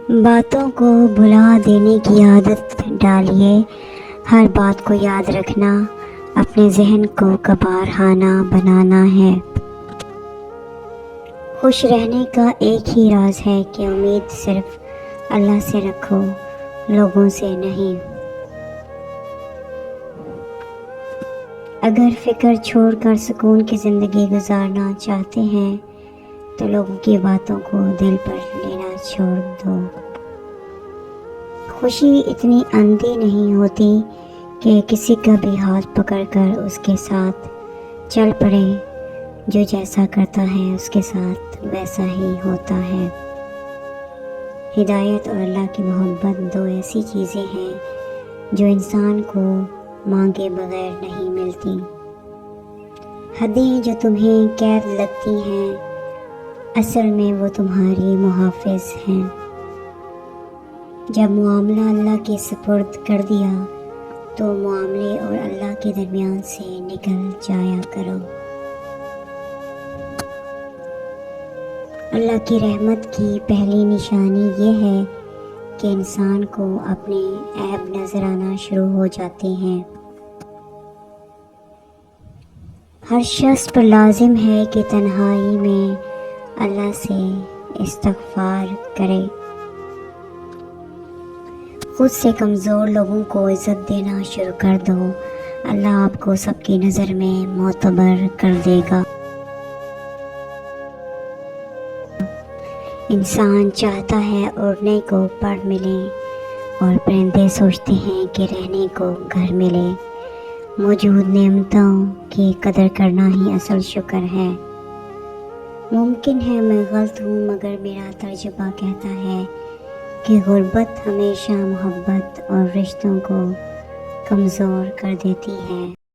باتوں کو بھلا دینے کی عادت ڈالیے۔ ہر بات کو یاد رکھنا اپنے ذہن کو کبارخانہ بنانا ہے۔ خوش رہنے کا ایک ہی راز ہے کہ امید صرف اللہ سے رکھو، لوگوں سے نہیں۔ اگر فکر چھوڑ کر سکون کی زندگی گزارنا چاہتے ہیں تو لوگوں کی باتوں کو دل پر لینا چھوڑ دو۔ خوشی اتنی اندھی نہیں ہوتی کہ کسی کا بھی ہاتھ پکڑ کر اس کے ساتھ چل پڑے، جو جیسا کرتا ہے اس کے ساتھ ویسا ہی ہوتا ہے۔ ہدایت اور اللہ کی محبت دو ایسی چیزیں ہیں جو انسان کو مانگے بغیر نہیں ملتی۔ حدیں جو تمہیں قید لگتی ہیں، اصل میں وہ تمہاری محافظ ہیں۔ جب معاملہ اللہ کے سپرد کر دیا تو معاملے اور اللہ کے درمیان سے نکل جایا کرو۔ اللہ کی رحمت کی پہلی نشانی یہ ہے کہ انسان کو اپنے عیب نظر آنا شروع ہو جاتے ہیں۔ ہر شخص پر لازم ہے کہ تنہائی میں اللہ سے استغفار کرے۔ خود سے کمزور لوگوں کو عزت دینا شروع کر دو، اللہ آپ کو سب کی نظر میں معتبر کر دے گا۔ انسان چاہتا ہے اڑنے کو پر ملے اور پرندے سوچتے ہیں کہ رہنے کو گھر ملے۔ موجود نعمتوں کی قدر کرنا ہی اصل شکر ہے۔ ممکن ہے میں غلط ہوں، مگر میرا تجربہ کہتا ہے کہ غربت ہمیشہ محبت اور رشتوں کو کمزور کر دیتی ہے۔